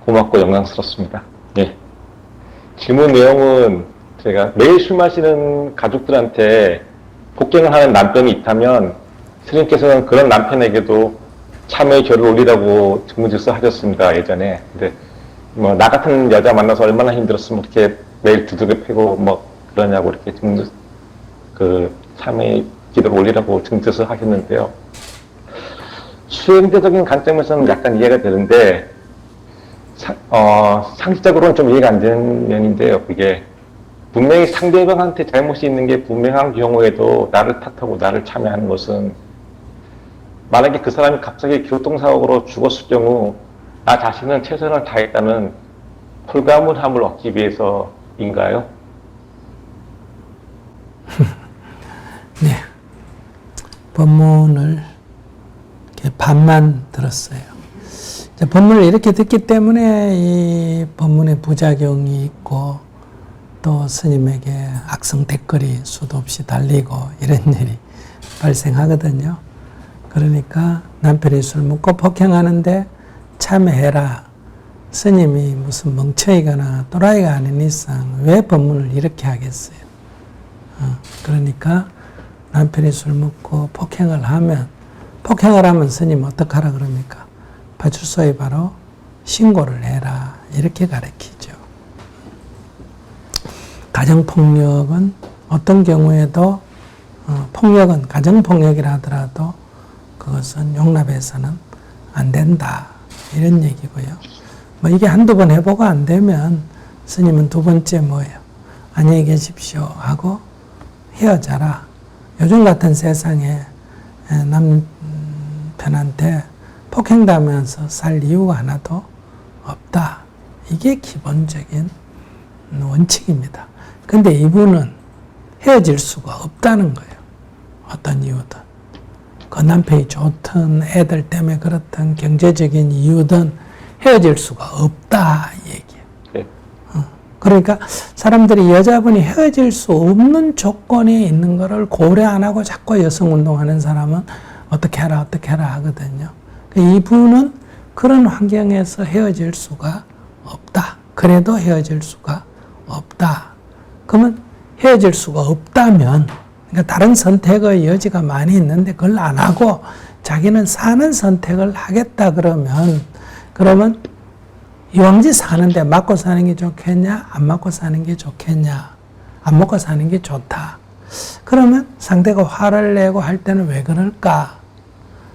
고맙고 영광스럽습니다. 예. 질문 내용은 제가 매일 술 마시는 가족들한테 폭행을 하는 남편이 있다면 스님께서는 그런 남편에게도 참회의 결을 올리라고 증문질서 하셨습니다, 예전에. 근데 뭐 나 같은 여자 만나서 얼마나 힘들었으면 그렇게 매일 두들겨 패고 뭐 그러냐고 이렇게 참회의 기도를 올리라고 증질서 하셨는데요. 수행자적인 관점에서는 약간 이해가 되는데 상식적으로는 좀 이해가 안 되는 면인데요. 그게 분명히 상대방한테 잘못이 있는 게 분명한 경우에도 나를 탓하고 나를 참여하는 것은, 만약에 그 사람이 갑자기 교통사고로 죽었을 경우 나 자신은 최선을 다했다는 홀가분함을 얻기 위해서인가요? 네. 본문을 이렇게 반만 들었어요. 본문을 이렇게 듣기 때문에 이 본문의 부작용이 있고, 또 스님에게 악성 댓글이 수도 없이 달리고 이런 일이 발생하거든요. 그러니까 남편이 술 먹고 폭행하는데 참회해라. 스님이 무슨 멍청이거나 또라이가 아닌 이상 왜 법문을 이렇게 하겠어요? 그러니까 남편이 술 먹고 폭행을 하면 스님 어떡하라 그럽니까? 파출소에 바로 신고를 해라. 이렇게 가르치죠. 가정폭력은 어떤 경우에도 폭력은 가정폭력이라 하더라도 그것은 용납해서는 안 된다. 이런 얘기고요. 뭐 이게 한두 번 해보고 안 되면 스님은 두 번째 뭐예요? 안녕히 계십시오 하고 헤어져라. 요즘 같은 세상에 남편한테 폭행당하면서 살 이유가 하나도 없다. 이게 기본적인 원칙입니다. 근데 이분은 헤어질 수가 없다는 거예요. 어떤 이유든. 그 남편이 좋든 애들 때문에 그렇든 경제적인 이유든 헤어질 수가 없다 이 얘기예요. 네. 그러니까 사람들이 여자분이 헤어질 수 없는 조건이 있는 거를 고려 안 하고 자꾸 여성운동하는 사람은 어떻게 해라 하거든요. 이분은 그런 환경에서 헤어질 수가 없다. 그래도 헤어질 수가 없다. 그러면 헤어질 수가 없다면, 그러니까 다른 선택의 여지가 많이 있는데 그걸 안 하고 자기는 사는 선택을 하겠다 그러면 이왕지 사는데 맞고 사는 게 좋겠냐? 안 맞고 사는 게 좋겠냐? 안 먹고 사는 게 좋다. 그러면 상대가 화를 내고 할 때는 왜 그럴까?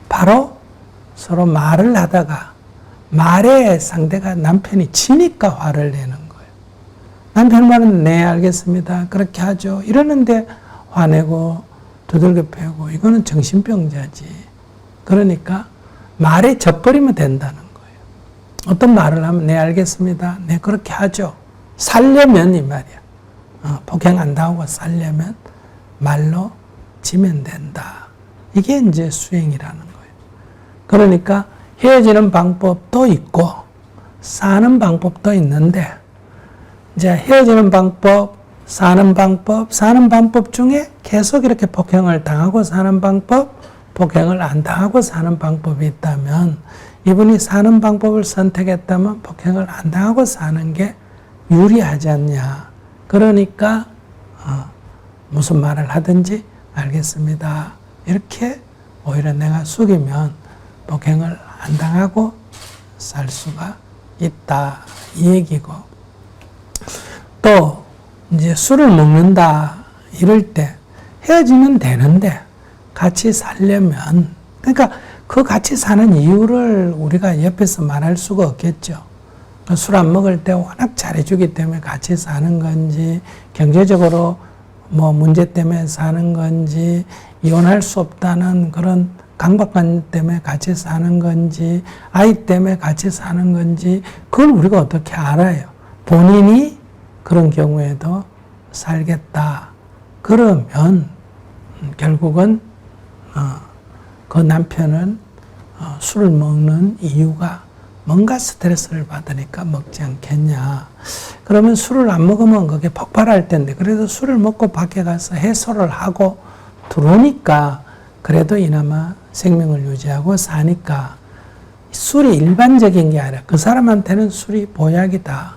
바로 서로 말을 하다가 말에 상대가 남편이 지니까 화를 내는 거예요. 남편 말은 네 알겠습니다. 그렇게 하죠. 이러는데 화내고 두들겨 패고 이거는 정신병자지. 그러니까 말에 젖버리면 된다는 거예요. 어떤 말을 하면 네 알겠습니다. 네 그렇게 하죠. 살려면 이 말이야. 폭행 안 당하고 살려면 말로 지면 된다. 이게 이제 수행이라는 거예요. 그러니까 헤어지는 방법도 있고 사는 방법도 있는데, 이제 헤어지는 방법, 사는 방법 중에 계속 이렇게 폭행을 당하고 사는 방법, 폭행을 안 당하고 사는 방법이 있다면, 이분이 사는 방법을 선택했다면 폭행을 안 당하고 사는 게 유리하지 않냐. 그러니까 무슨 말을 하든지 알겠습니다. 이렇게 오히려 내가 숙이면 폭행을 안 당하고 살 수가 있다. 이 얘기고. 또 이제 술을 먹는다 이럴 때 헤어지면 되는데 같이 살려면, 그러니까 그 같이 사는 이유를 우리가 옆에서 말할 수가 없겠죠. 술 안 먹을 때 워낙 잘해주기 때문에 같이 사는 건지, 경제적으로 뭐 문제 때문에 사는 건지, 이혼할 수 없다는 그런 강박관 때문에 같이 사는 건지, 아이 때문에 같이 사는 건지, 그걸 우리가 어떻게 알아요? 본인이 그런 경우에도 살겠다. 그러면 결국은 그 남편은 술을 먹는 이유가 뭔가 스트레스를 받으니까 먹지 않겠냐. 그러면 술을 안 먹으면 그게 폭발할 텐데, 그래도 술을 먹고 밖에 가서 해소를 하고 들어오니까 그래도 이나마 생명을 유지하고 사니까 술이 일반적인 게 아니라 그 사람한테는 술이 보약이다.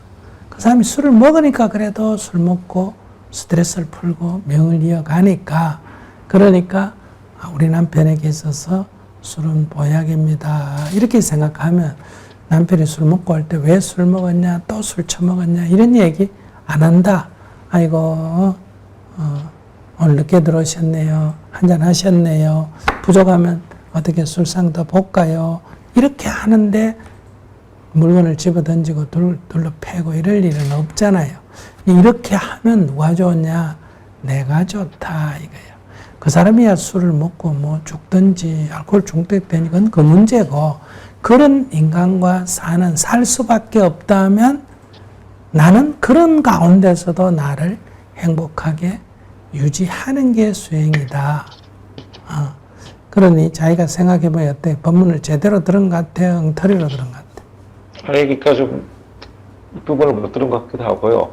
그 사람이 술을 먹으니까 그래도 술 먹고 스트레스를 풀고 명을 이어가니까, 그러니까 우리 남편에게 있어서 술은 보약입니다. 이렇게 생각하면 남편이 술 먹고 할 때 왜 술 먹었냐, 또 술 처먹었냐, 이런 얘기 안 한다. 아이고, 오늘 늦게 들어오셨네요. 한잔 하셨네요. 부족하면 어떻게 술상 더 볼까요? 이렇게 하는데 물건을 집어 던지고 둘러 패고 이럴 일은 없잖아요. 이렇게 하면 누가 좋냐? 내가 좋다 이거예요. 그 사람이야 술을 먹고 뭐 죽든지 알코올 중독되니 그건 그 문제고, 그런 인간과 살 수밖에 없다면 나는 그런 가운데서도 나를 행복하게 유지하는 게 수행이다. 그러니 자기가 생각해보면 어때? 법문을 제대로 들은 것 같아요? 엉터리로 들은 것 같아요? 아니, 그러니까 좀 이 부분을 못 들은 것 같기도 하고요.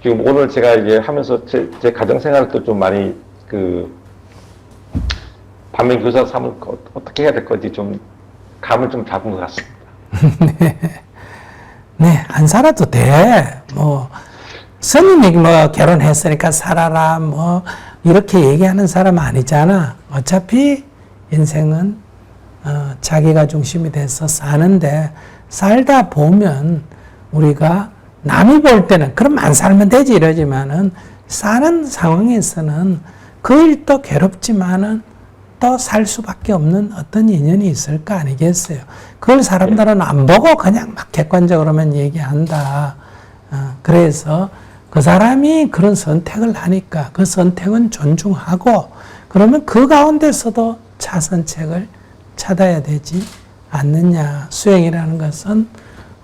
지금 오늘 제가 이제 하면서 제 가정생활도 좀 많이 반면교사 삼을 어떻게 해야 될 건지 좀 감을 좀 잡은 것 같습니다. 네, 안 살아도 돼. 뭐, 스님이 뭐 결혼했으니까 살아라, 뭐, 이렇게 얘기하는 사람 아니잖아. 어차피 인생은, 자기가 중심이 돼서 사는데, 살다 보면 우리가 남이 볼 때는, 그럼 안 살면 되지 이러지만은, 사는 상황에서는 그 일도 괴롭지만은 또 살 수밖에 없는 어떤 인연이 있을 거 아니겠어요. 그걸 사람들은 안 보고 그냥 막 객관적으로만 얘기한다. 그래서 그 사람이 그런 선택을 하니까 그 선택은 존중하고, 그러면 그 가운데서도 차선책을 찾아야 되지 않느냐. 수행이라는 것은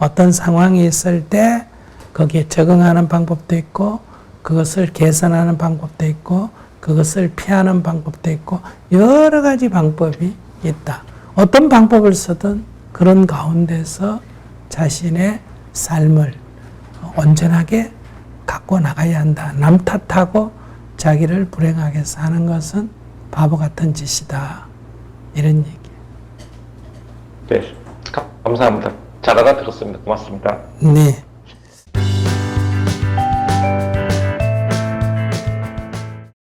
어떤 상황이 있을 때 거기에 적응하는 방법도 있고, 그것을 개선하는 방법도 있고, 그것을 피하는 방법도 있고, 여러 가지 방법이 있다. 어떤 방법을 쓰든 그런 가운데서 자신의 삶을 온전하게 갖고 나가야 한다. 남 탓하고 자기를 불행하게 사는 것은 바보 같은 짓이다. 이런 얘기. 네, 감사합니다. 잘 알아들었습니다. 고맙습니다. 네.